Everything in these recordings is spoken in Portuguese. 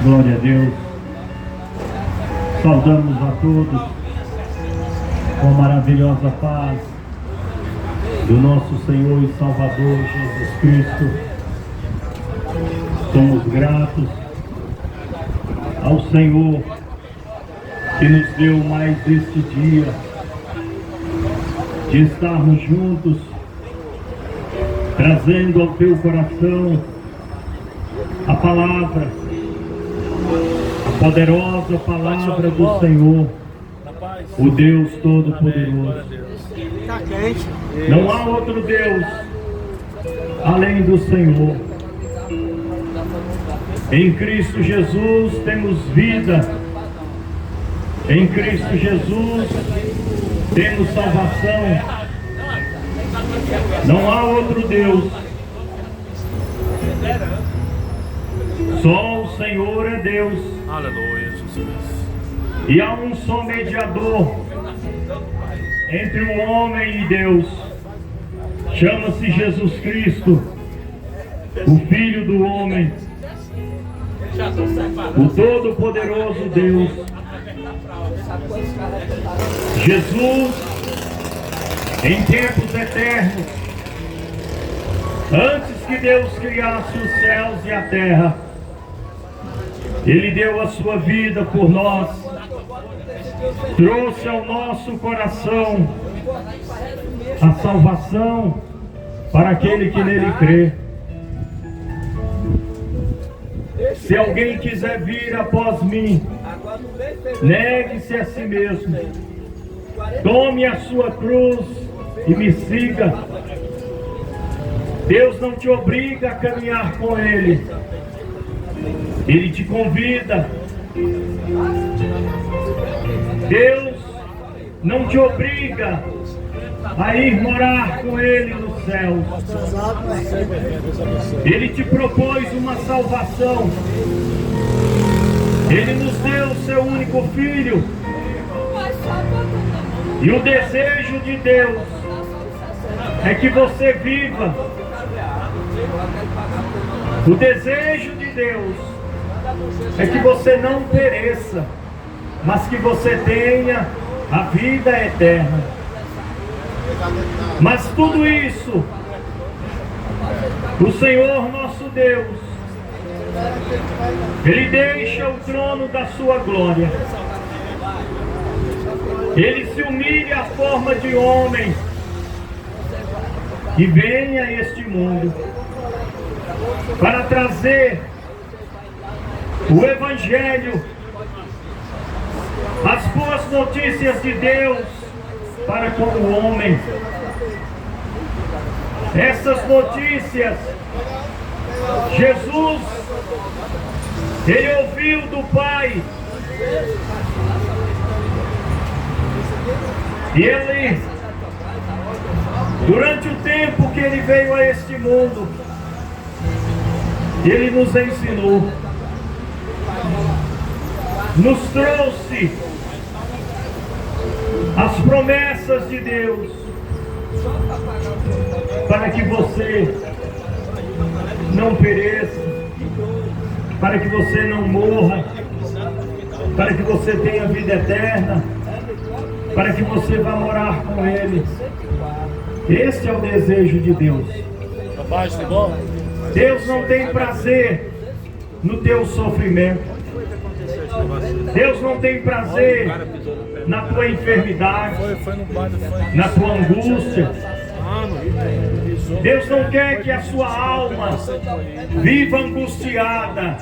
Glória a Deus. Saudamos a todos com a maravilhosa paz do nosso Senhor e Salvador Jesus Cristo. Somos gratos ao Senhor que nos deu mais este dia de estarmos juntos, trazendo ao teu coração a palavra, a poderosa palavra do Senhor, o Deus Todo-Poderoso. Não há outro Deus além do Senhor. Em Cristo Jesus temos vida, em Cristo Jesus temos salvação. Não há outro Deus. Só o Senhor é Deus. Aleluia, Jesus. E há um só mediador entre o homem e Deus. Chama-se Jesus Cristo, o Filho do homem, o Todo-Poderoso Deus. Jesus, em tempos eternos, antes que Deus criasse os céus e a terra, Ele deu a sua vida por nós, trouxe ao nosso coração a salvação para aquele que nele crê. Se alguém quiser vir após mim, negue-se a si mesmo, tome a sua cruz e me siga. Deus não te obriga a caminhar com Ele, Ele te convida. Deus não te obriga a ir morar com Ele no céu. Ele te propôs uma salvação. Ele nos deu o seu único Filho. E o desejo de Deus é que você viva. O desejo de Deus é que você não pereça, mas que você tenha a vida eterna. Mas tudo isso, o Senhor nosso Deus, Ele deixa o trono da sua glória. Ele se humilha à forma de homem e vem a este mundo para trazer o Evangelho, as boas notícias de Deus para com o homem. Essas notícias, Jesus, Ele ouviu do Pai, e Ele, durante o tempo que Ele veio a este mundo, Ele nos ensinou, nos trouxe as promessas de Deus, para que você não pereça, para que você não morra, para que você tenha vida eterna, para que você vá morar com Ele. Esse é o desejo de Deus. Deus não tem prazer no teu sofrimento. Deus não tem prazer na tua enfermidade, na tua angústia. Deus não quer que a sua alma viva angustiada.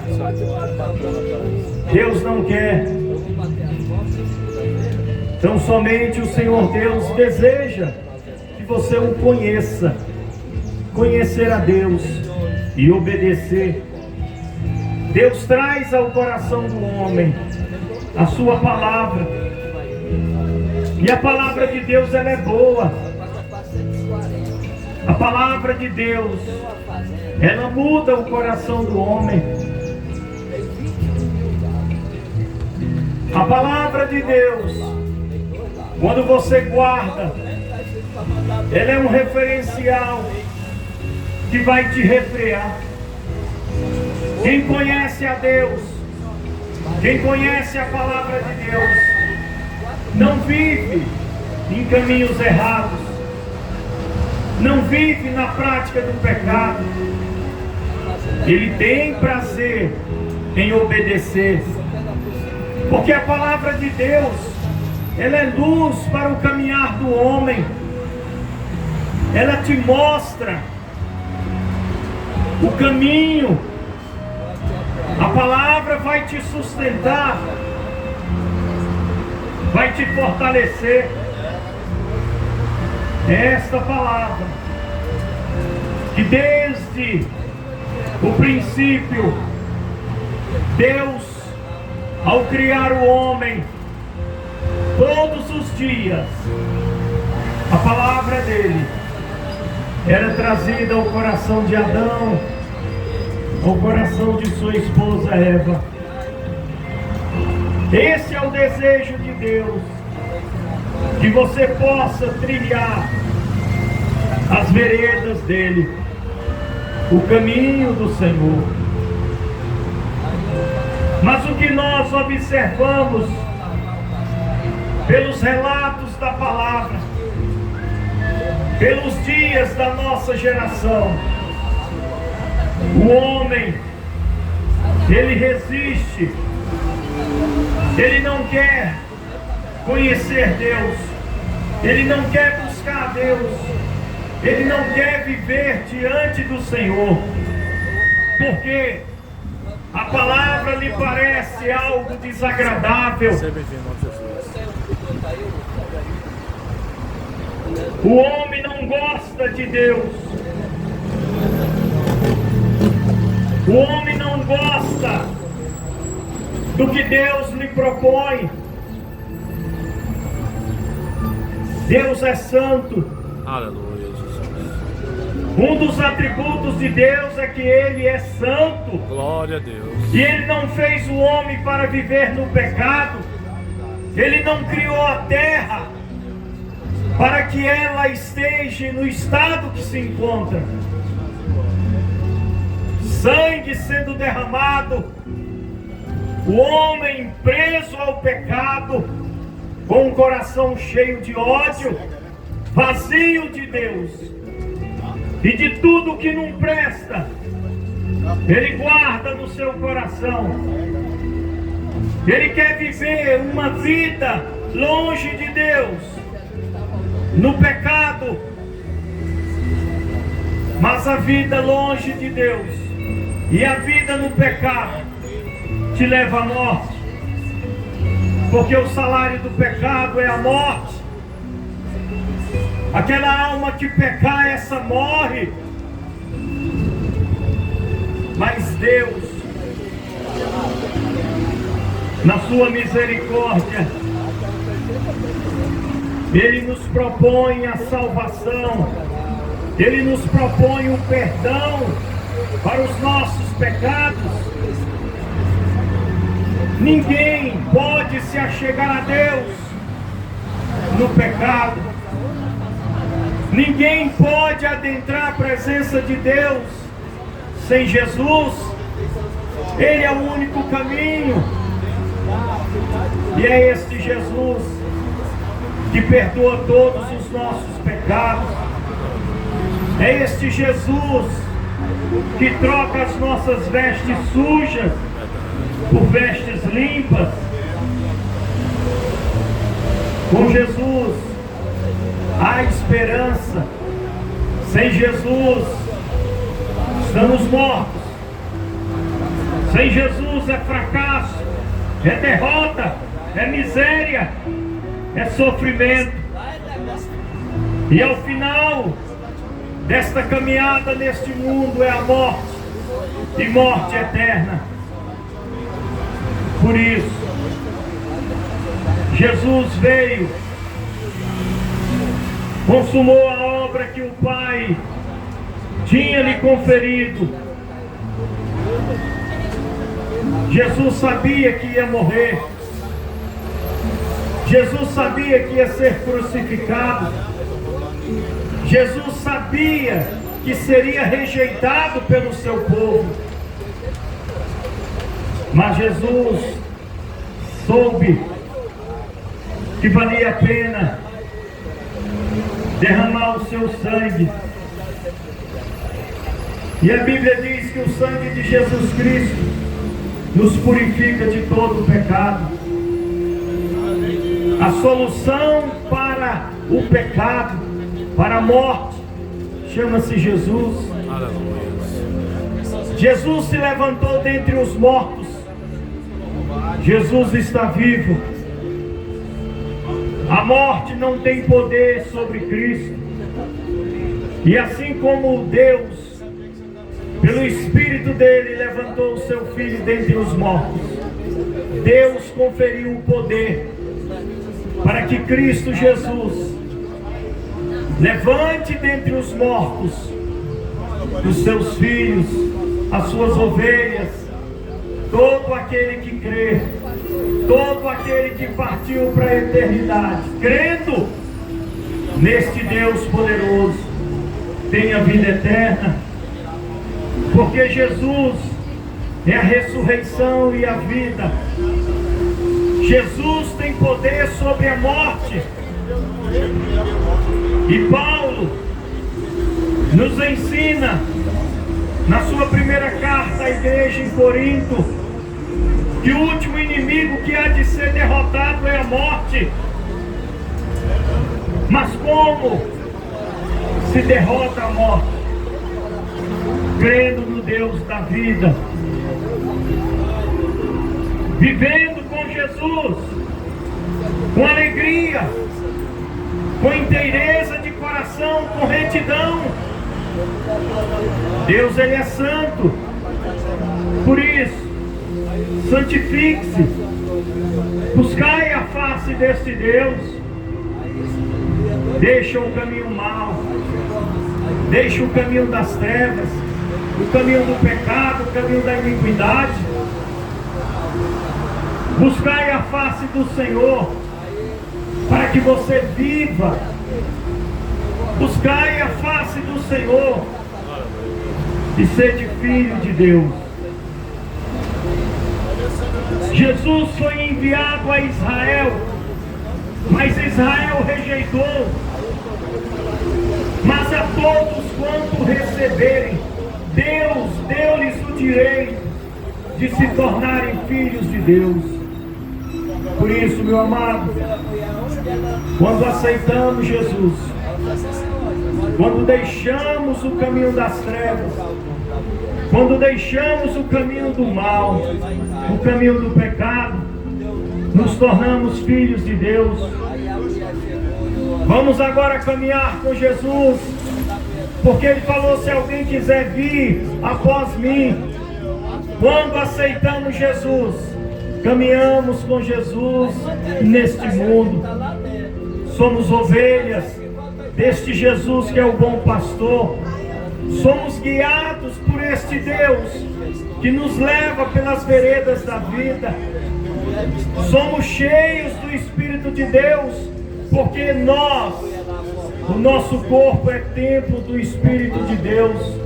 Deus não quer. Então somente o Senhor Deus deseja que você o conheça, conhecer a Deus e obedecer. Deus traz ao coração do homem a sua palavra, e a palavra de Deus, ela é boa. A palavra de Deus, ela muda o coração do homem. A palavra de Deus, quando você guarda, ela é um referencial que vai te refrear. Quem conhece a Deus Quem conhece a palavra de Deus não vive em caminhos errados, não vive na prática do pecado. Ele tem prazer em obedecer, porque a palavra de Deus, ela é luz para o caminhar do homem. Ela te mostra o caminho. A palavra vai te sustentar, vai te fortalecer. Esta palavra que desde o princípio, Deus, ao criar o homem, todos os dias, a palavra dele era trazida ao coração de Adão, ao coração de sua esposa Eva. Esse é o desejo de Deus, que você possa trilhar as veredas dele, o caminho do Senhor. Mas o que nós observamos pelos relatos da palavra, pelos dias da nossa geração, o homem, ele resiste, ele não quer conhecer Deus, ele não quer buscar Deus, ele não quer viver diante do Senhor, porque a palavra lhe parece algo desagradável. O homem não gosta de Deus. O homem não gosta do que Deus lhe propõe. Deus é santo. Aleluia, Jesus. Um dos atributos de Deus é que Ele é santo. Glória a Deus. E Ele não fez o homem para viver no pecado. Ele não criou a terra para que ela esteja no estado que se encontra. Sangue sendo derramado, o homem preso ao pecado, com um coração cheio de ódio, vazio de Deus e de tudo que não presta, ele guarda no seu coração. Ele quer viver uma vida longe de Deus, no pecado. Mas a vida longe de Deus e a vida no pecado te leva à morte, porque o salário do pecado é a morte. Aquela alma que pecar, essa morre. Mas Deus, na sua misericórdia, Ele nos propõe a salvação, Ele nos propõe um perdão para os nossos pecados. Ninguém pode se achegar a Deus no pecado. Ninguém pode adentrar a presença de Deus sem Jesus. Ele é o único caminho. E é este Jesus que perdoa todos os nossos pecados. É este Jesus que troca as nossas vestes sujas por vestes limpas. Com Jesus há esperança. Sem Jesus estamos mortos. Sem Jesus é fracasso, é derrota, é miséria, é sofrimento. E ao final desta caminhada neste mundo é a morte, e morte eterna. Por isso, Jesus veio, consumou a obra que o Pai tinha lhe conferido. Jesus sabia que ia morrer. Jesus sabia que ia ser crucificado. Jesus sabia que seria rejeitado pelo seu povo. Mas Jesus soube que valia a pena derramar o seu sangue. E a Bíblia diz que o sangue de Jesus Cristo nos purifica de todo o pecado. A solução para o pecado, para a morte, chama-se Jesus. Jesus se levantou dentre os mortos. Jesus está vivo. A morte não tem poder sobre Cristo. E assim como Deus, pelo Espírito dele, levantou o seu Filho dentre os mortos, Deus conferiu o poder para que Cristo Jesus levante dentre os mortos os seus filhos, as suas ovelhas, todo aquele que crê, todo aquele que partiu para a eternidade, crendo neste Deus poderoso, tem a vida eterna, porque Jesus é a ressurreição e a vida. Jesus tem poder sobre a morte. E Paulo nos ensina na sua primeira carta à igreja em Corinto que o último inimigo que há de ser derrotado é a morte. Mas como se derrota a morte? Crendo no Deus da vida, vivendo com Jesus, com alegria, com inteireza de coração, com retidão. Deus, Ele é santo. Por isso, santifique-se. Buscai a face deste Deus. Deixa o caminho mau. Deixa o caminho das trevas, o caminho do pecado, o caminho da iniquidade. Buscai a face do Senhor, para que você viva. Buscai a face do Senhor e sede filho de Deus. Jesus foi enviado a Israel, mas Israel rejeitou. Mas a todos quanto receberem, Deus deu-lhes o direito de se tornarem filhos de Deus. Por isso, meu amado, quando aceitamos Jesus, quando deixamos o caminho das trevas, quando deixamos o caminho do mal, o caminho do pecado, nos tornamos filhos de Deus. Vamos agora caminhar com Jesus, porque Ele falou: se alguém quiser vir após mim. Quando aceitamos Jesus, caminhamos com Jesus neste mundo. Somos ovelhas deste Jesus que é o bom pastor. Somos guiados por este Deus que nos leva pelas veredas da vida. Somos cheios do Espírito de Deus, porque o nosso corpo é templo do Espírito de Deus.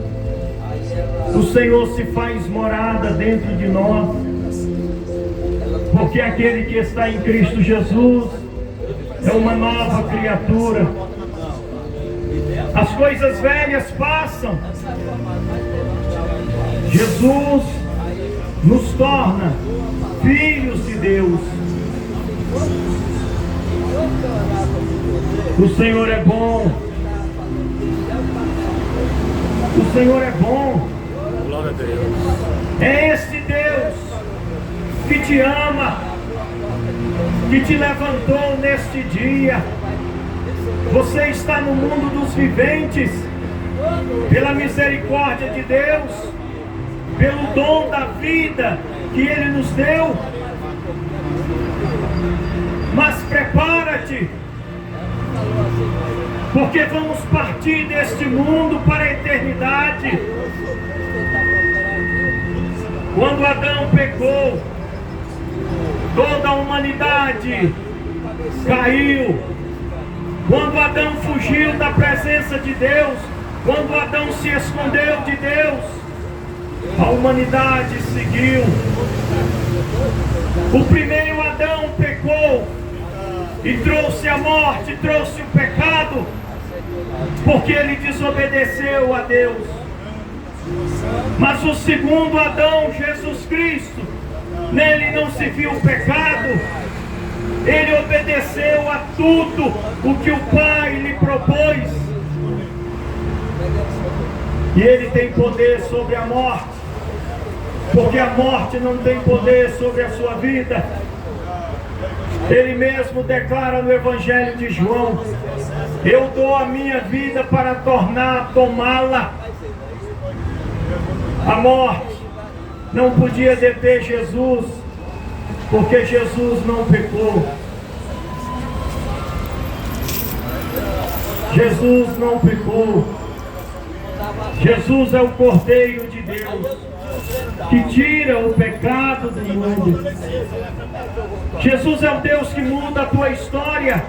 O Senhor se faz morada dentro de nós, porque aquele que está em Cristo Jesus é uma nova criatura. As coisas velhas passam. Jesus nos torna filhos de Deus. O Senhor é bom. O Senhor é bom. Glória a Deus. É este Deus que te ama, que te levantou neste dia. Você está no mundo dos viventes, pela misericórdia de Deus, pelo dom da vida que Ele nos deu. Mas prepara-te, porque vamos partir deste mundo para a eternidade. Quando Adão pecou, toda a humanidade caiu. Quando Adão fugiu da presença de Deus, quando Adão se escondeu de Deus, a humanidade seguiu. O primeiro Adão pecou e trouxe a morte, trouxe o pecado, porque ele desobedeceu a Deus. Mas o segundo Adão, Jesus Cristo, nele não se viu o pecado. Ele obedeceu a tudo o que o Pai lhe propôs. E ele tem poder sobre a morte, porque a morte não tem poder sobre a sua vida. Ele mesmo declara no Evangelho de João: eu dou a minha vida para tomá-la. A morte não podia deter Jesus, porque Jesus não pecou. Jesus não pecou. Jesus é o Cordeiro de Deus, que tira o pecado do mundo. Jesus é o Deus que muda a tua história.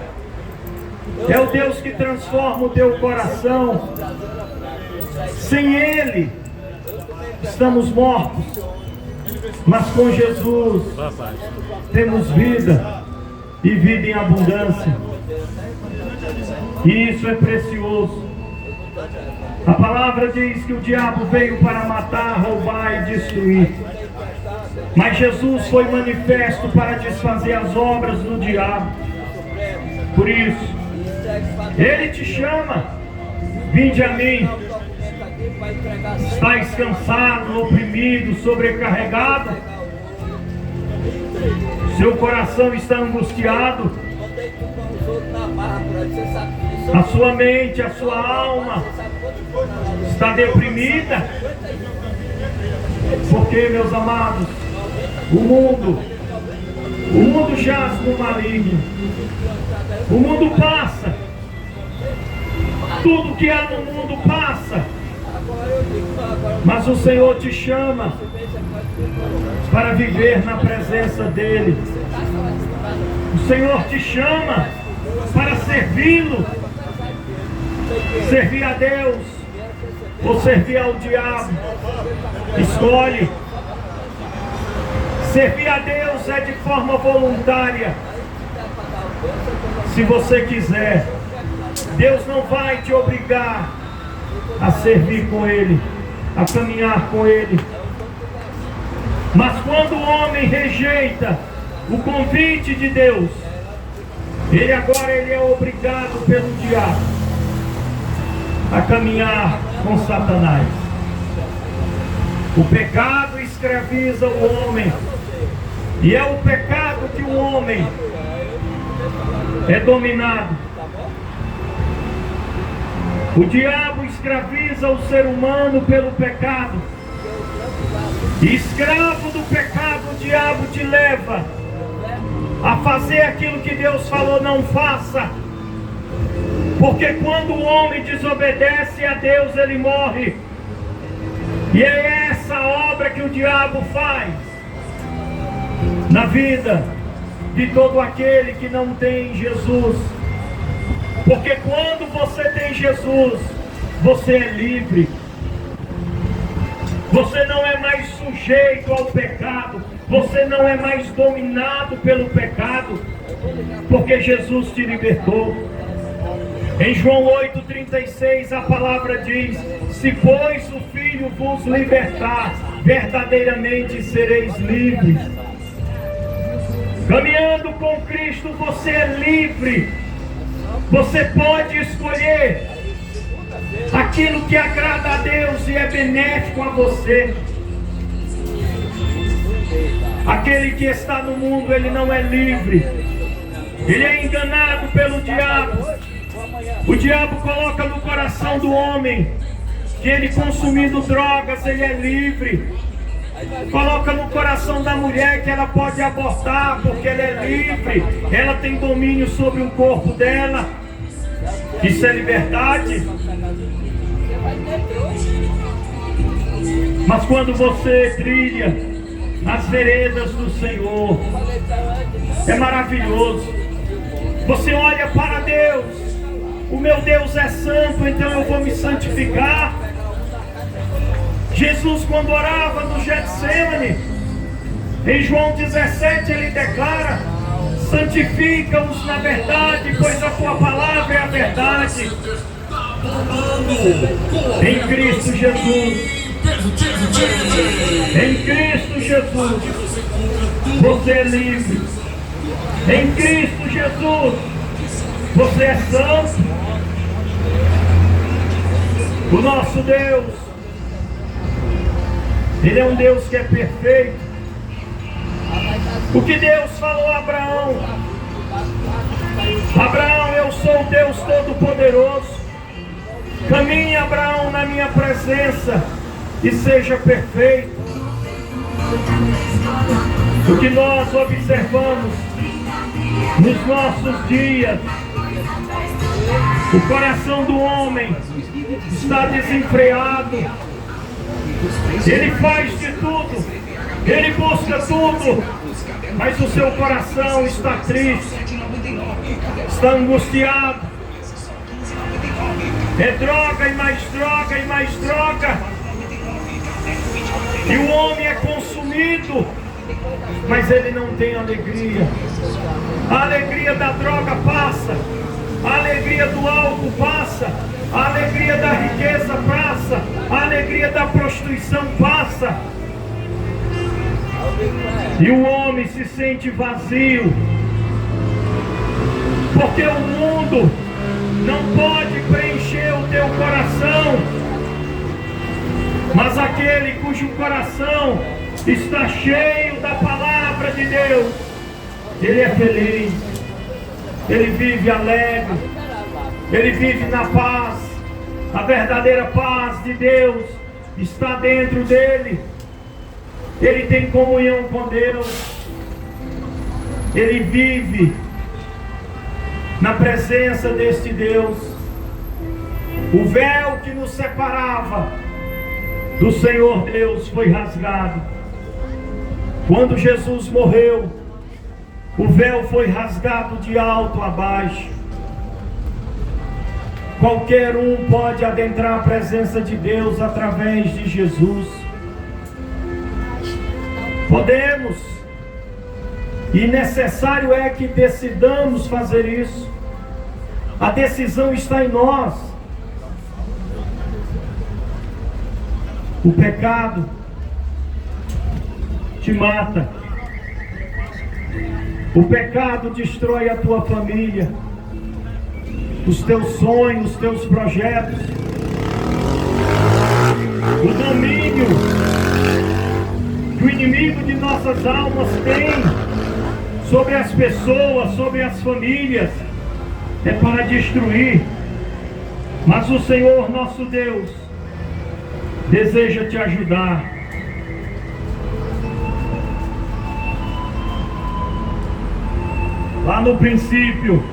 É o Deus que transforma o teu coração. Sem Ele, estamos mortos. Mas com Jesus, temos vida, e vida em abundância. E isso é precioso. A palavra diz que o diabo veio para matar, roubar e destruir. Mas Jesus foi manifesto para desfazer as obras do diabo. Por isso, Ele te chama: vinde a mim. Estais cansado, oprimido, sobrecarregado? Seu coração está angustiado? A sua mente, a sua alma está deprimida? Porque, meus amados, o mundo jaz no maligno. O mundo passa. Tudo que há no mundo passa. Mas o Senhor te chama para viver na presença dEle. O Senhor te chama para servi-lo. Servir a Deus ou servir ao diabo. Escolhe. Servir a Deus é de forma voluntária. Se você quiser, Deus não vai te obrigar a servir com Ele, a caminhar com Ele. Mas quando o homem rejeita o convite de Deus, ele é obrigado pelo diabo a caminhar com Satanás. O pecado escraviza o homem, e é o pecado que o homem é dominado. O diabo escraviza o ser humano pelo pecado. E escravo do pecado, o diabo te leva a fazer aquilo que Deus falou não faça. Porque quando o homem desobedece a Deus, ele morre. E é essa obra que o diabo faz na vida de todo aquele que não tem Jesus. Porque quando você tem Jesus, você é livre. Você não é mais sujeito ao pecado. Você não é mais dominado pelo pecado. Porque Jesus te libertou. Em João 8,36 a palavra diz: se pois o Filho vos libertar, verdadeiramente sereis livres. Caminhando com Cristo, você é livre. Você pode escolher aquilo que agrada a Deus e é benéfico a você. Aquele que está no mundo, ele não é livre. Ele é enganado pelo diabo. O diabo coloca no coração do homem que ele, consumindo drogas, ele é livre. Coloca no coração da mulher que ela pode abortar porque ela é livre. Ela tem domínio sobre o corpo dela. Isso é liberdade. Mas quando você trilha as veredas do Senhor, é maravilhoso. Você olha para Deus. O meu Deus é santo, então eu vou me santificar. Jesus, quando orava no Getsêmani, em João 17, ele declara: santifica-os na verdade, pois a tua palavra é a verdade. Em Cristo Jesus, em Cristo Jesus, você é livre. Em Cristo Jesus, você é santo. O nosso Deus, Ele é um Deus que é perfeito. O que Deus falou a Abraão: Abraão, eu sou o Deus Todo-Poderoso. Caminhe, Abraão, na minha presença e seja perfeito. O que nós observamos nos nossos dias, o coração do homem está desenfreado. Ele faz de tudo, ele busca tudo, mas o seu coração está triste, está angustiado. É droga e mais droga e mais droga. E o homem é consumido, mas ele não tem alegria. A alegria da droga passa, a alegria do álcool passa, a alegria da riqueza passa, a alegria da prostituição passa. E o homem se sente vazio, porque o mundo não pode preencher o teu coração, mas aquele cujo coração está cheio da palavra de Deus, ele é feliz, ele vive alegre, ele vive na paz. A verdadeira paz de Deus está dentro dele. Ele tem comunhão com Deus, ele vive na presença deste Deus. O véu que nos separava do Senhor Deus foi rasgado. Quando Jesus morreu, o véu foi rasgado de alto a baixo. Qualquer um pode adentrar a presença de Deus através de Jesus. Podemos, e necessário é que decidamos fazer isso. A decisão está em nós. O pecado te mata. O pecado destrói a tua família, os teus sonhos, os teus projetos. O domínio que o inimigo de nossas almas tem sobre as pessoas, sobre as famílias, é para destruir. Mas o Senhor nosso Deus deseja te ajudar. Lá no princípio,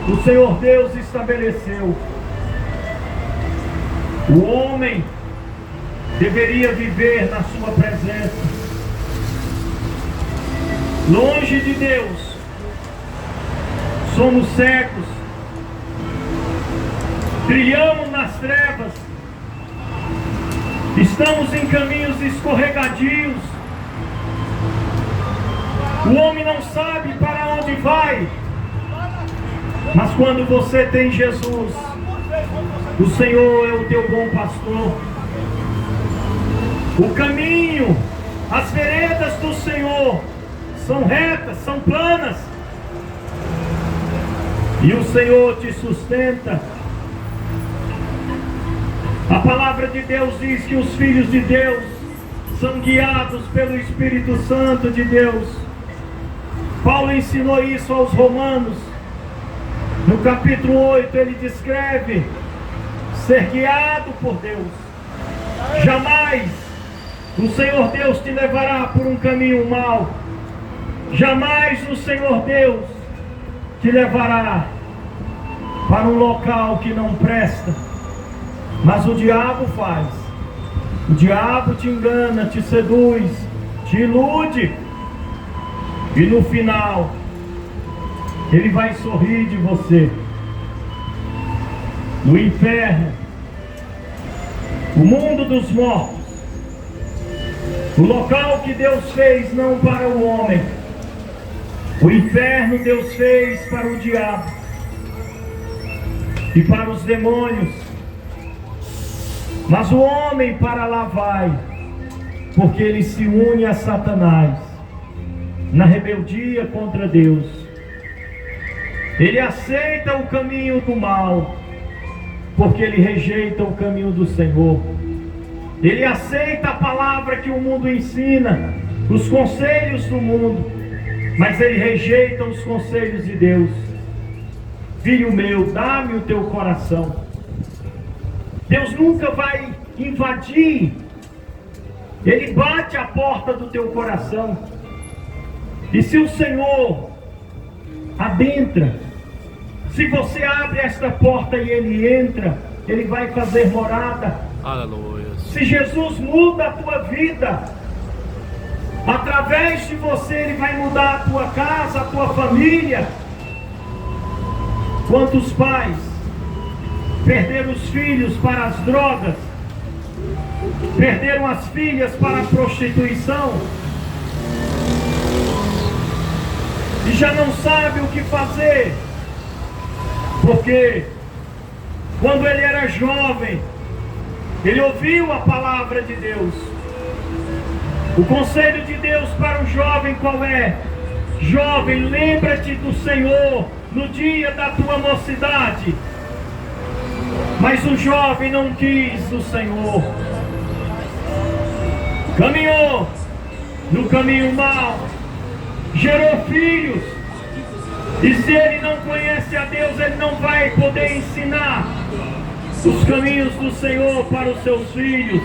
o Senhor Deus estabeleceu: o homem deveria viver na sua presença. Longe de Deus, somos cegos, trilhamos nas trevas, estamos em caminhos escorregadios. O homem não sabe para onde vai, mas quando você tem Jesus, o Senhor é o teu bom pastor. O caminho, as veredas do Senhor são retas, são planas, e o Senhor te sustenta. A palavra de Deus diz que os filhos de Deus são guiados pelo Espírito Santo de Deus. Paulo ensinou isso aos Romanos. No capítulo 8 ele descreve ser guiado por Deus. Jamais o Senhor Deus te levará por um caminho mau. Jamais o Senhor Deus te levará para um local que não presta. Mas o diabo faz. O diabo te engana, te seduz, te ilude. E no final, ele vai sorrir de você. No inferno, o mundo dos mortos, o local que Deus fez não para o homem. O inferno Deus fez para o diabo e para os demônios. Mas o homem para lá vai, porque ele se une a Satanás na rebeldia contra Deus. Ele aceita o caminho do mal, porque ele rejeita o caminho do Senhor. Ele aceita a palavra que o mundo ensina, os conselhos do mundo, mas ele rejeita os conselhos de Deus. Filho meu, dá-me o teu coração. Deus nunca vai invadir. Ele bate a porta do teu coração. E se o Senhor adentra, se você abre esta porta e Ele entra, Ele vai fazer morada. Aleluia. Se Jesus muda a tua vida, através de você Ele vai mudar a tua casa, a tua família. Quantos pais perderam os filhos para as drogas, perderam as filhas para a prostituição, e já não sabe o que fazer, porque quando ele era jovem, ele ouviu a palavra de Deus. O conselho de Deus para o jovem qual é? Jovem, lembra-te do Senhor no dia da tua mocidade. Mas o jovem não quis o Senhor, caminhou no caminho mau, gerou filhos, e se ele não conhece a Deus, ele não vai poder ensinar os caminhos do Senhor para os seus filhos.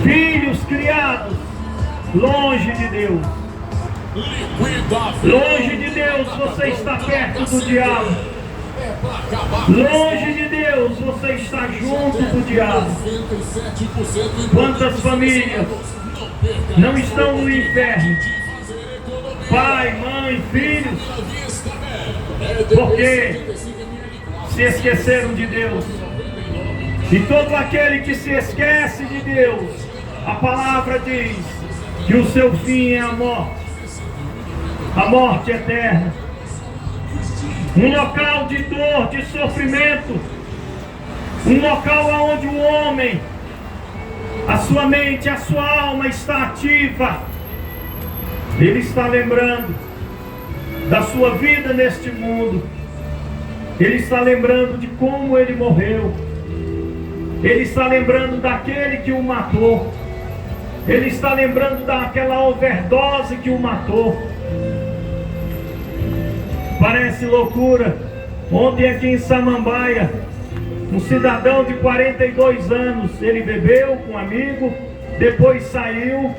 Filhos criados longe de Deus. Longe de Deus você está perto do diabo. Longe de Deus você está junto do diabo. Quantas famílias não estão no inferno? Pai, mãe, filhos, porque se esqueceram de Deus. E todo aquele que se esquece de Deus, a palavra diz que o seu fim é a morte eterna. Um local de dor, de sofrimento, um local onde o homem, a sua mente, a sua alma está ativa. Ele está lembrando da sua vida neste mundo. Ele está lembrando de como ele morreu. Ele está lembrando daquele que o matou. Ele está lembrando daquela overdose que o matou. Parece loucura. Ontem aqui em Samambaia, um cidadão de 42 anos, ele bebeu com um amigo, depois saiu,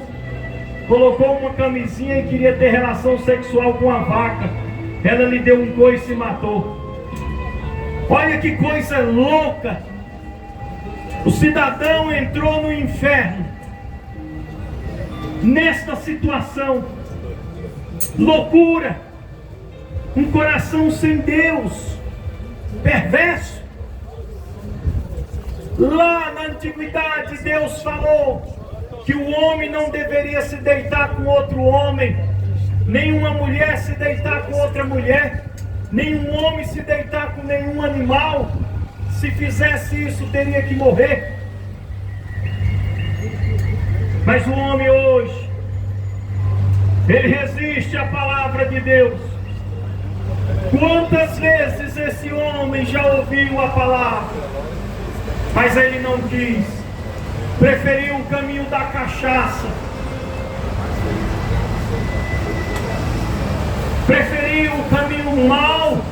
colocou uma camisinha e queria ter relação sexual com a vaca. Ela lhe deu um coice e matou. Olha que coisa louca. O cidadão entrou no inferno nesta situação. Loucura. Um coração sem Deus, perverso. Lá na antiguidade Deus falou que o homem não deveria se deitar com outro homem, nenhuma mulher se deitar com outra mulher, nenhum homem se deitar com nenhum animal. Se fizesse isso, teria que morrer. Mas o homem hoje, ele resiste à palavra de Deus. Quantas vezes esse homem já ouviu a palavra, mas ele não quis, preferiu o caminho da cachaça, preferiu o caminho mau,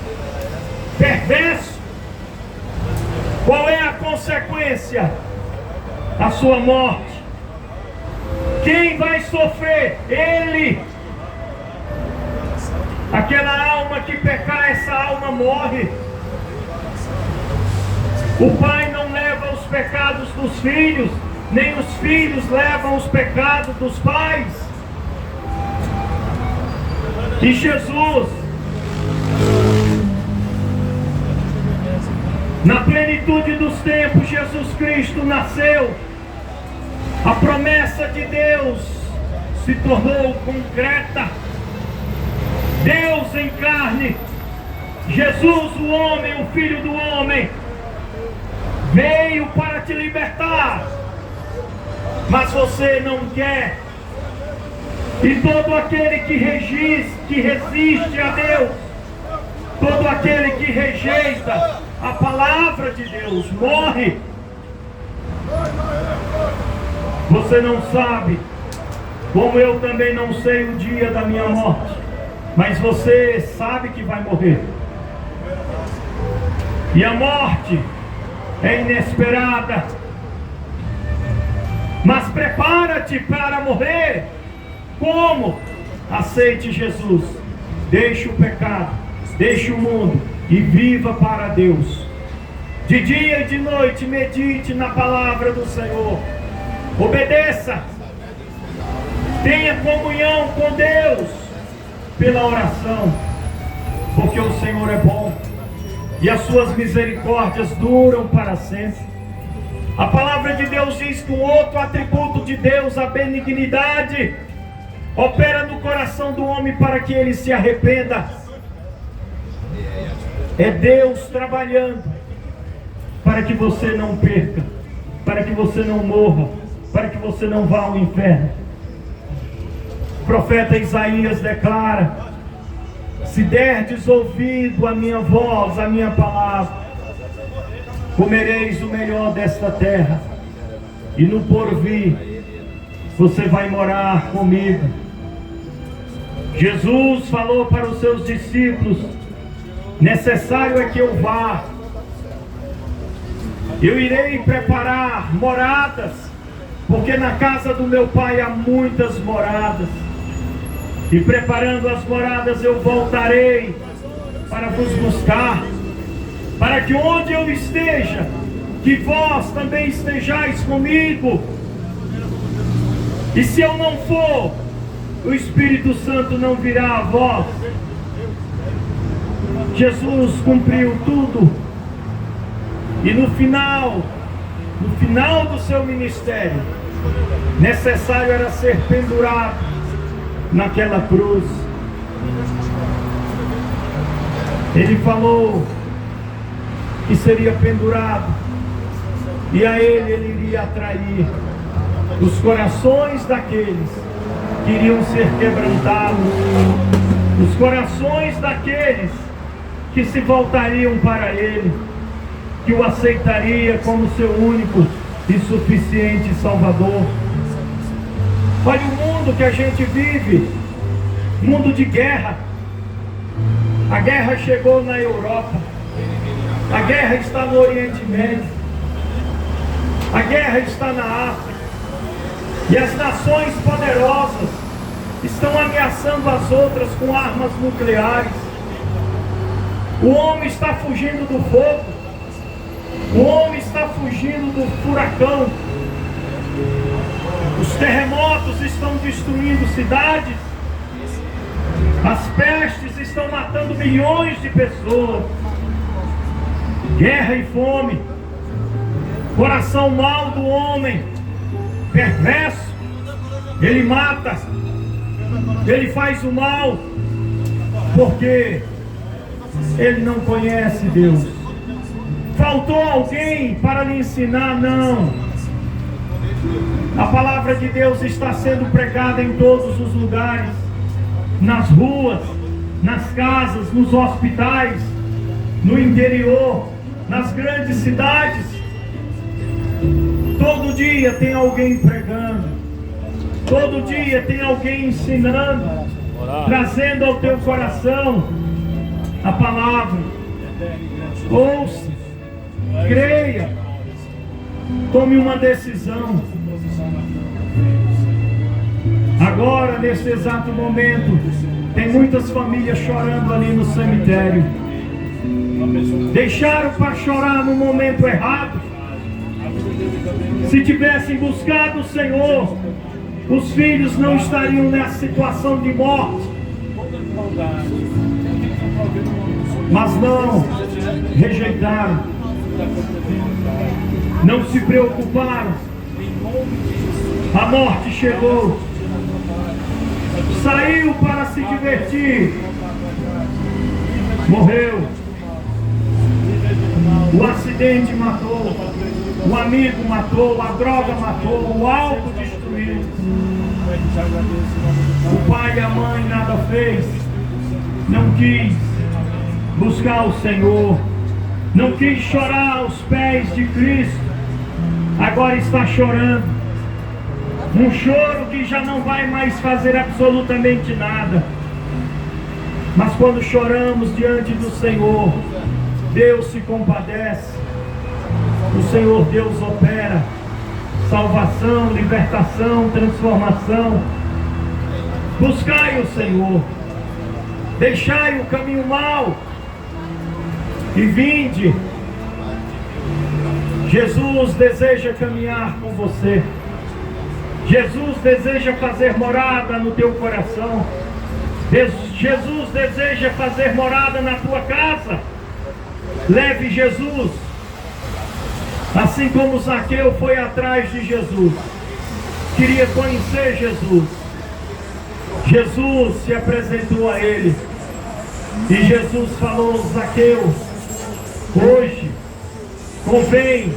perverso. Qual é a consequência? A sua morte. Quem vai sofrer? Ele. Aquela alma que pecar, essa alma morre. O pai não leva os pecados dos filhos, nem os filhos levam os pecados dos pais. E Jesus, Na plenitude dos tempos, Jesus Cristo nasceu. A promessa de Deus se tornou concreta. Deus em carne, Jesus o homem, o Filho do homem, veio para te libertar, mas você não quer. E todo aquele que resiste a Deus, todo aquele que rejeita a palavra de Deus, morre. Você não sabe, como eu também não sei o dia da minha morte, mas você sabe que vai morrer. E a morte é inesperada. Mas prepara-te para morrer. Como? Aceite Jesus. Deixe o pecado, deixe o mundo e viva para Deus. De dia e de noite medite na palavra do Senhor. Obedeça. Tenha comunhão com Deus pela oração, porque o Senhor é bom e as suas misericórdias duram para sempre. A palavra de Deus diz que um outro atributo de Deus, a benignidade, opera no coração do homem para que ele se arrependa. É Deus trabalhando para que você não perca, para que você não morra, para que você não vá ao inferno. O profeta Isaías declara: se derdes ouvido a minha voz, a minha palavra, comereis o melhor desta terra, e no porvir você vai morar comigo. Jesus falou para os seus discípulos: necessário é que eu vá, eu irei preparar moradas, porque na casa do meu Pai há muitas moradas. E preparando as moradas eu voltarei para vos buscar, para que onde eu esteja, que vós também estejais comigo. E se eu não for, o Espírito Santo não virá a vós. Jesus cumpriu tudo. E no final do seu ministério, necessário era ser pendurado naquela cruz. Ele falou que seria pendurado, e a ele iria atrair os corações daqueles que iriam ser quebrantados, os corações daqueles que se voltariam para ele, que o aceitaria como seu único e suficiente Salvador. Olha o mundo que a gente vive, mundo de guerra. A guerra chegou na Europa, a guerra está no Oriente Médio, a guerra está na África, e as nações poderosas estão ameaçando as outras com armas nucleares. O homem está fugindo do fogo, o homem está fugindo do furacão. Os terremotos estão destruindo cidades. As pestes estão matando milhões de pessoas. Guerra e fome. Coração mau do homem, perverso. Ele mata, ele faz o mal, porque ele não conhece Deus. Faltou alguém para lhe ensinar? Não. A palavra de Deus está sendo pregada em todos os lugares, nas ruas, nas casas, nos hospitais, no interior, nas grandes cidades. Todo dia tem alguém pregando, todo dia tem alguém ensinando, trazendo ao teu coração a palavra. Ouça, creia, tome uma decisão. Agora, neste exato momento, tem muitas famílias chorando ali no cemitério. Deixaram para chorar no momento errado. Se tivessem buscado o Senhor, os filhos não estariam nessa situação de morte. Mas não, rejeitaram. Não se preocuparam. A morte chegou. Saiu para se divertir. Morreu. O acidente matou. O amigo matou. A droga matou. O álcool destruiu. O pai e a mãe nada fez. Não quis buscar o Senhor. Não quis chorar aos pés de Cristo. Agora está chorando. Um choro que já não vai mais fazer absolutamente nada. Mas quando choramos diante do Senhor, Deus se compadece. O Senhor Deus opera salvação, libertação, transformação. Buscai o Senhor. Deixai o caminho mau e vinde. Jesus deseja caminhar com você. Jesus deseja fazer morada no teu coração. Jesus deseja fazer morada na tua casa. Leve Jesus. Assim como Zaqueu foi atrás de Jesus, queria conhecer Jesus. Jesus se apresentou a ele. E Jesus falou: Zaqueu, hoje convém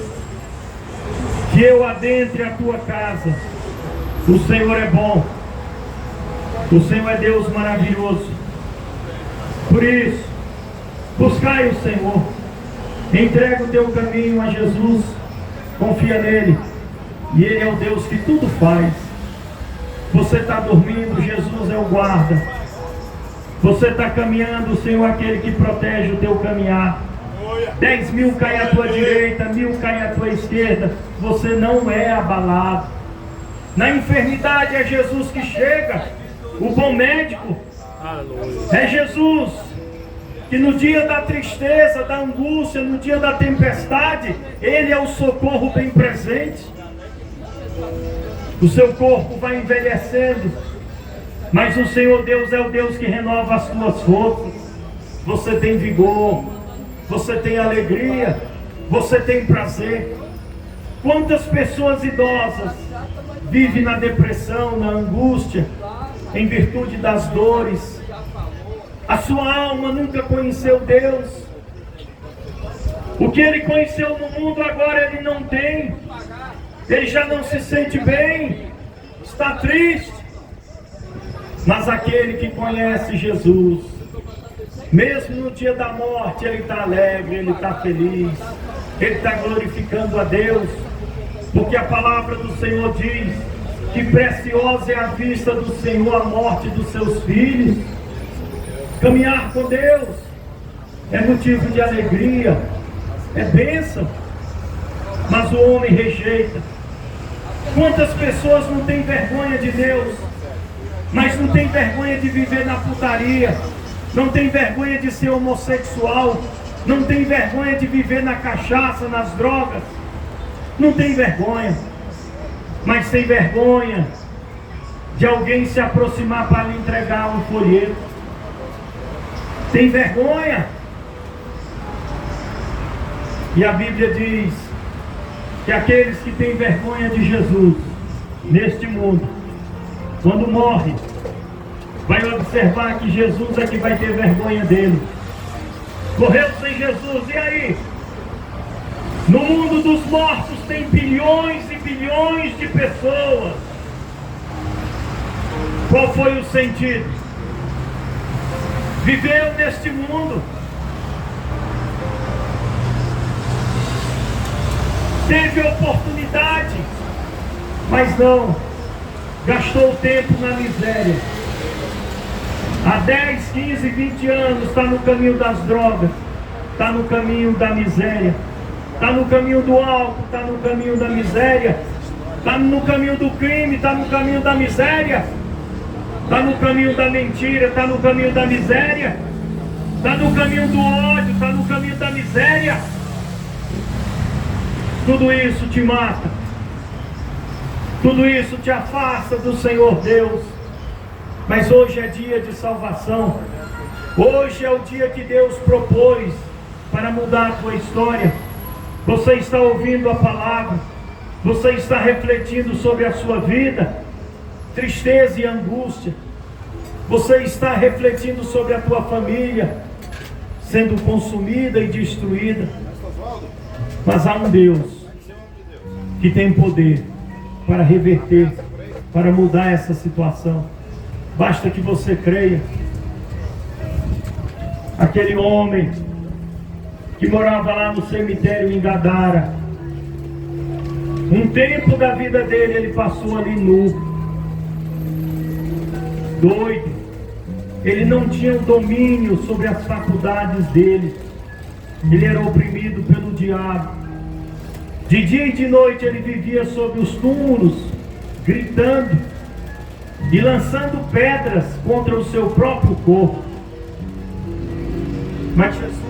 que eu adentre a tua casa. O Senhor é bom. O Senhor é Deus maravilhoso. Por isso, buscai o Senhor. Entrega o teu caminho a Jesus. Confia nele. E ele é o Deus que tudo faz. Você está dormindo, Jesus é o guarda. Você está caminhando, o Senhor é aquele que protege o teu caminhar. 10.000 caem à tua direita, 1.000 caem à tua esquerda. Você não é abalado. Na enfermidade é Jesus que chega. O bom médico é Jesus, que no dia da tristeza, da angústia, no dia da tempestade, Ele é o socorro bem presente. O seu corpo vai envelhecendo, mas o Senhor Deus é o Deus que renova as tuas forças. Você tem vigor, você tem alegria, você tem prazer. Quantas pessoas idosas vivem na depressão, na angústia, em virtude das dores? A sua alma nunca conheceu Deus. O que ele conheceu no mundo agora ele não tem. Ele já não se sente bem, está triste. Mas aquele que conhece Jesus, mesmo no dia da morte, ele está alegre, ele está feliz, ele está glorificando a Deus, porque a palavra do Senhor diz que preciosa é a vista do Senhor a morte dos seus filhos. Caminhar com Deus é motivo de alegria, é bênção, mas o homem rejeita. Quantas pessoas não têm vergonha de Deus, mas não tem vergonha de viver na putaria, não tem vergonha de ser homossexual, não tem vergonha de viver na cachaça, nas drogas, não tem vergonha, mas tem vergonha de alguém se aproximar para lhe entregar um folheto. Tem vergonha. E a Bíblia diz que aqueles que têm vergonha de Jesus neste mundo, quando morre, vai observar que Jesus é que vai ter vergonha dele. Morreu sem Jesus, e aí? No mundo dos mortos tem bilhões e bilhões de pessoas. Qual foi o sentido? Viveu neste mundo, teve oportunidade, mas não, gastou o tempo na miséria. Há 10, 15, 20 anos está no caminho das drogas, está no caminho da miséria, está no caminho do álcool, está no caminho da miséria, está no caminho do crime, está no caminho da miséria, está no caminho da mentira, está no caminho da miséria, está no caminho do ódio, está no caminho da miséria. Tudo isso te mata, tudo isso te afasta do Senhor Deus. Mas hoje é dia de salvação. Hoje é o dia que Deus propôs para mudar a tua história. Você está ouvindo a palavra, você está refletindo sobre a sua vida, tristeza e angústia. Você está refletindo sobre a tua família, sendo consumida e destruída. Mas há um Deus que tem poder para reverter, para mudar essa situação. Basta que você creia. Aquele homem que morava lá no cemitério em Gadara, um tempo da vida dele ele passou ali nu, doido. Ele não tinha o domínio sobre as faculdades dele. Ele era oprimido pelo diabo. De dia e de noite ele vivia sob os túmulos, gritando e lançando pedras contra o seu próprio corpo. Mas Jesus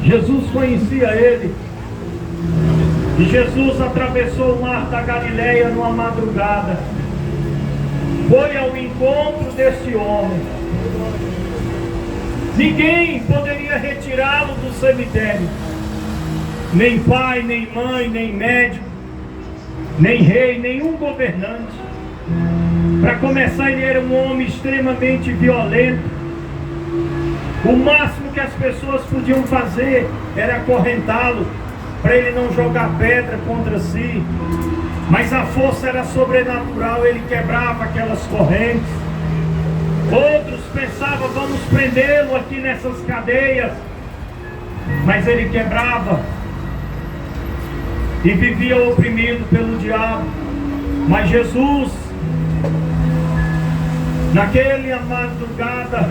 Jesus conhecia ele. E Jesus atravessou o mar da Galileia numa madrugada. Foi ao encontro deste homem. Ninguém poderia retirá-lo do cemitério. Nem pai, nem mãe, nem médico, nem rei, nenhum governante. Para começar, ele era um homem extremamente violento. O máximo que as pessoas podiam fazer era acorrentá-lo, para ele não jogar pedra contra si. Mas a força era sobrenatural, ele quebrava aquelas correntes. Outros pensavam, vamos prendê-lo aqui nessas cadeias. Mas ele quebrava e vivia oprimido pelo diabo. Mas Jesus, naquela madrugada,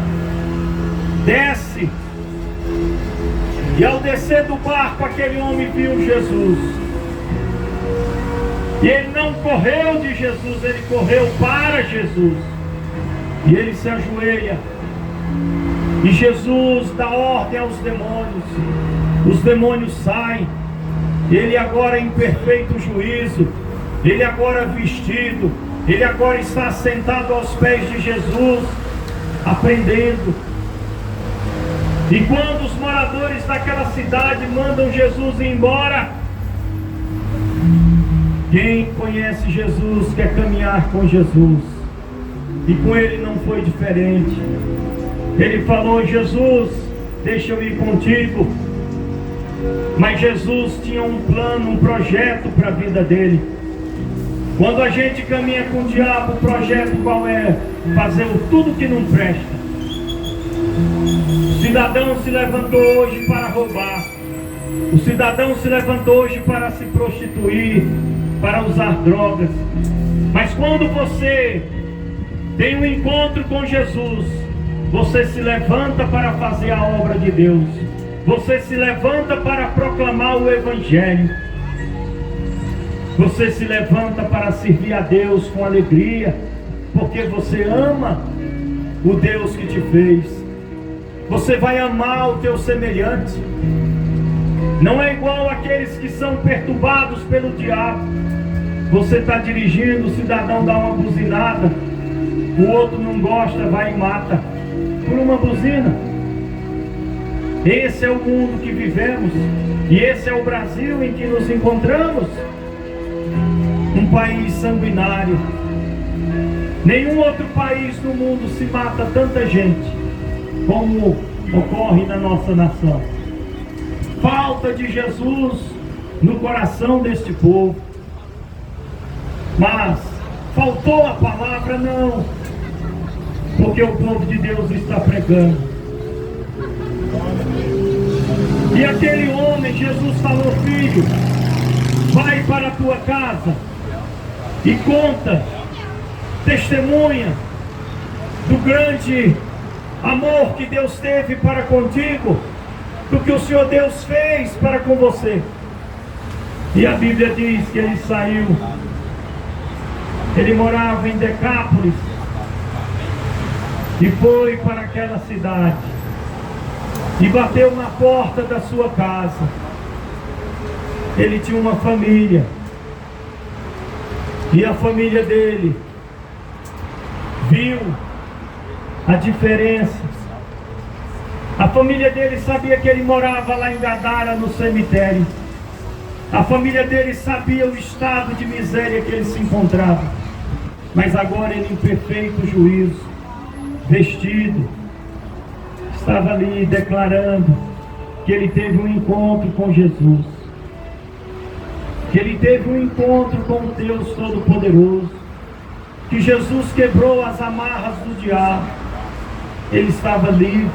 desce, e ao descer do barco aquele homem viu Jesus, e ele não correu de Jesus, ele correu para Jesus, e ele se ajoelha, e Jesus dá ordem aos demônios, os demônios saem, ele agora em perfeito juízo, ele agora vestido, ele agora está sentado aos pés de Jesus, aprendendo. E quando os moradores daquela cidade mandam Jesus ir embora, quem conhece Jesus quer caminhar com Jesus. E com ele não foi diferente. Ele falou, Jesus, deixa eu ir contigo. Mas Jesus tinha um plano, um projeto para a vida dele. Quando a gente caminha com o diabo, o projeto qual é? Fazer tudo que não presta. O cidadão se levantou hoje para roubar. O cidadão se levantou hoje para se prostituir, para usar drogas. Mas quando você tem um encontro com Jesus, você se levanta para fazer a obra de Deus. Você se levanta para proclamar o Evangelho. Você se levanta para servir a Deus com alegria, porque você ama o Deus que te fez. Você vai amar o teu semelhante. Não é igual aqueles que são perturbados pelo diabo. Você está dirigindo, o cidadão dá uma buzinada, o outro não gosta, vai e mata por uma buzina. Esse é o mundo que vivemos, e esse é o Brasil em que nos encontramos. Um país sanguinário. Nenhum outro país no mundo se mata tanta gente como ocorre na nossa nação. Falta de Jesus no coração deste povo. Mas faltou a palavra? Não, porque o povo de Deus está pregando. E aquele homem, Jesus falou, filho, vai para a tua casa e conta, testemunha do grande amor que Deus teve para contigo, do que o Senhor Deus fez para com você. E a Bíblia diz que ele saiu. Ele morava em Decápolis e foi para aquela cidade e bateu na porta da sua casa. Ele tinha uma família, e a família dele viu a diferença. A família dele sabia que ele morava lá em Gadara, no cemitério. A família dele sabia o estado de miséria que ele se encontrava. Mas agora ele, em perfeito juízo, vestido, estava ali declarando que ele teve um encontro com Jesus, que ele teve um encontro com o Deus Todo-Poderoso, que Jesus quebrou as amarras do diabo. Ele estava livre,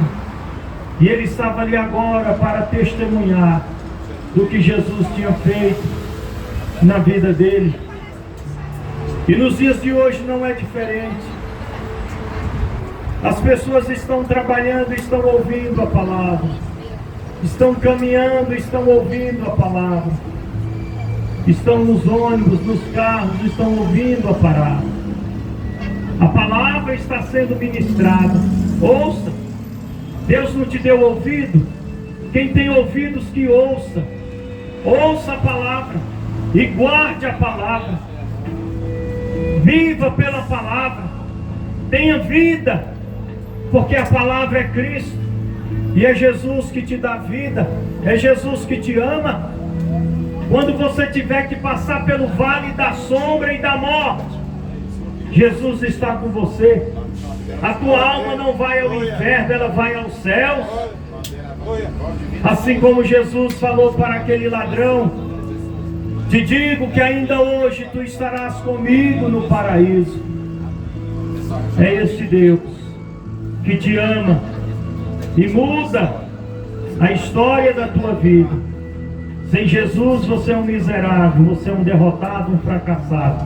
e ele estava ali agora para testemunhar do que Jesus tinha feito na vida dele. E nos dias de hoje não é diferente. As pessoas estão trabalhando, estão ouvindo a palavra, estão caminhando, estão ouvindo a palavra, estão nos ônibus, nos carros, estão ouvindo a palavra. A palavra está sendo ministrada. Ouça. Deus não te deu ouvido? Quem tem ouvidos que ouça. Ouça a palavra e guarde a palavra. Viva pela palavra. Tenha vida, porque a palavra é Cristo. E é Jesus que te dá vida. É Jesus que te ama. Quando você tiver que passar pelo vale da sombra e da morte, Jesus está com você. A tua alma não vai ao inferno, ela vai aos céus. Assim como Jesus falou para aquele ladrão: te digo que ainda hoje tu estarás comigo no paraíso. É este Deus que te ama e muda a história da tua vida. Sem Jesus você é um miserável, você é um derrotado, um fracassado.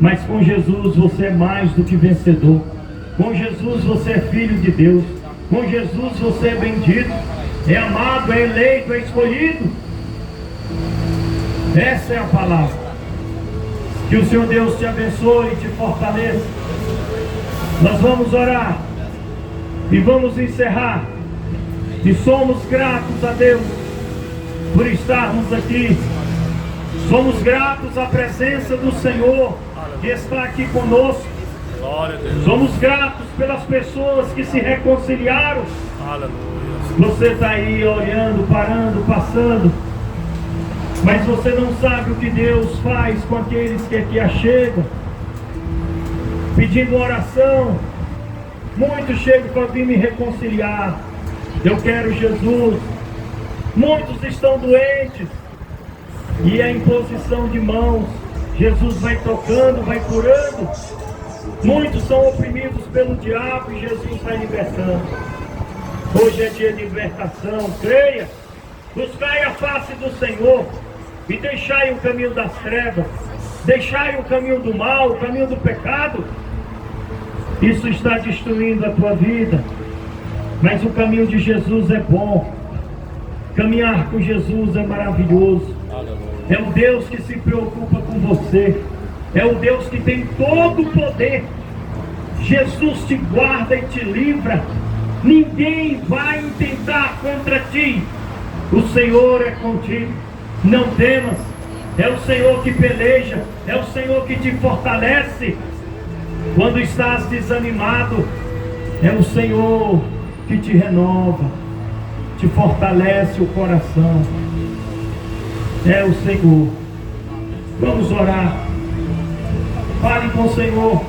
Mas com Jesus você é mais do que vencedor. Com Jesus você é filho de Deus. Com Jesus você é bendito, é amado, é eleito, é escolhido. Essa é a palavra. Que o Senhor Deus te abençoe e te fortaleça. Nós vamos orar e vamos encerrar. E somos gratos a Deus por estarmos aqui. Somos gratos à presença do Senhor que está aqui conosco. Somos gratos pelas pessoas que se reconciliaram. Você está aí olhando, parando, passando, mas você não sabe o que Deus faz com aqueles que aqui achegam, pedindo oração. Muitos chegam para vir me reconciliar. Eu quero Jesus. Muitos estão doentes e a imposição de mãos, Jesus vai tocando, vai curando. Muitos são oprimidos pelo diabo e Jesus vai libertando. Hoje é dia de libertação. Creia, buscai a face do Senhor e deixai o caminho das trevas, deixai o caminho do mal, o caminho do pecado. Isso está destruindo a tua vida, mas o caminho de Jesus é bom. Caminhar com Jesus é maravilhoso. É o Deus que se preocupa com você. É o Deus que tem todo o poder. Jesus te guarda e te livra. Ninguém vai intentar contra ti. O Senhor é contigo. Não temas. É o Senhor que peleja. É o Senhor que te fortalece. Quando estás desanimado, é o Senhor que te renova, te fortalece o coração. É o Senhor. Vamos orar. Fale com o Senhor.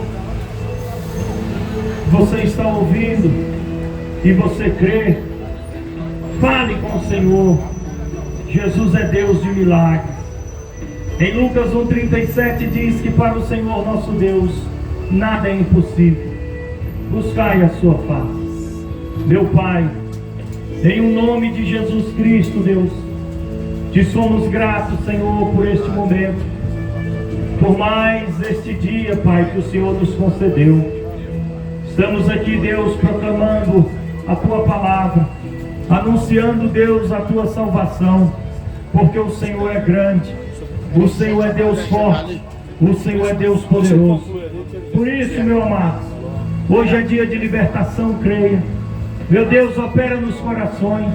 Você está ouvindo e você crê. Fale com o Senhor. Jesus é Deus de milagres. Em Lucas 1,37 diz que para o Senhor nosso Deus nada é impossível. Buscai a sua face. Meu Pai, em o nome de Jesus Cristo, Deus, te somos gratos, Senhor, por este momento, por mais este dia, Pai, que o Senhor nos concedeu. Estamos aqui, Deus, proclamando a Tua palavra, anunciando, Deus, a Tua salvação, porque o Senhor é grande, o Senhor é Deus forte, o Senhor é Deus poderoso. Por isso, meu amado, hoje é dia de libertação, creia. Meu Deus, opera nos corações.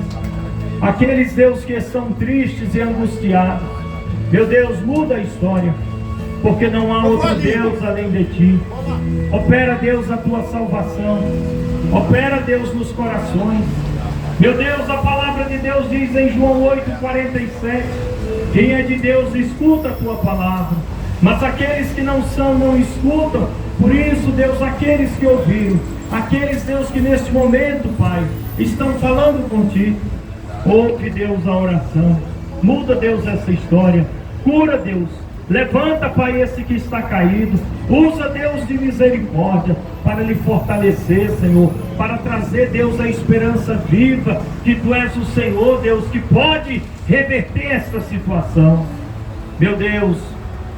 Aqueles, Deus, que estão tristes e angustiados, meu Deus, muda a história. porque não há outro Deus além de Ti. Opera, Deus, a Tua salvação. Opera, Deus, nos corações. Meu Deus, a palavra de Deus diz em João 8,47: quem é de Deus escuta a Tua palavra, mas aqueles que não são não escutam. Por isso, Deus, aqueles que ouviram, aqueles, Deus, que neste momento, Pai, estão falando contigo, ouve, Deus, a oração. Muda, Deus, essa história. Cura, Deus. Levanta, Pai, esse que está caído. Usa, Deus, de misericórdia para lhe fortalecer, Senhor, para trazer, Deus, a esperança viva, que Tu és o Senhor, Deus, que pode reverter esta situação. Meu Deus,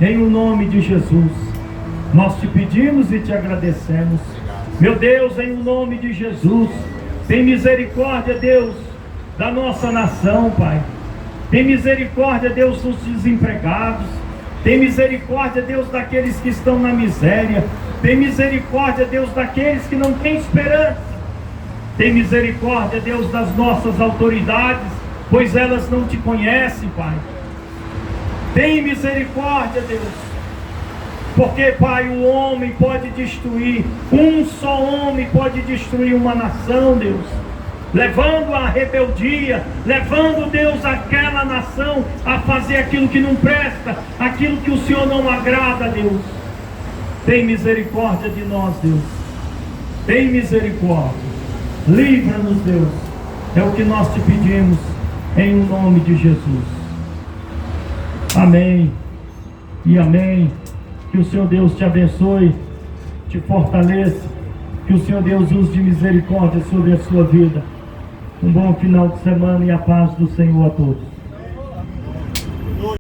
em o nome de Jesus, nós Te pedimos e Te agradecemos. Meu Deus, em o nome de Jesus, tem misericórdia, Deus, da nossa nação, Pai. Tem misericórdia, Deus, dos desempregados. Tem misericórdia, Deus, daqueles que estão na miséria. Tem misericórdia, Deus, daqueles que não têm esperança. Tem misericórdia, Deus, das nossas autoridades, pois elas não Te conhecem, Pai. Tem misericórdia, Deus, porque, Pai, o homem pode destruir, um só homem pode destruir uma nação, Deus, levando a rebeldia, levando, Deus, aquela nação a fazer aquilo que não presta, aquilo que o Senhor não agrada, Deus. Tem misericórdia de nós, Deus. Tem misericórdia. Livra-nos, Deus. É o que nós Te pedimos, em nome de Jesus. Amém e amém. Que o Senhor Deus te abençoe, te fortaleça. Que o Senhor Deus use de misericórdia sobre a sua vida. Um bom final de semana e a paz do Senhor a todos.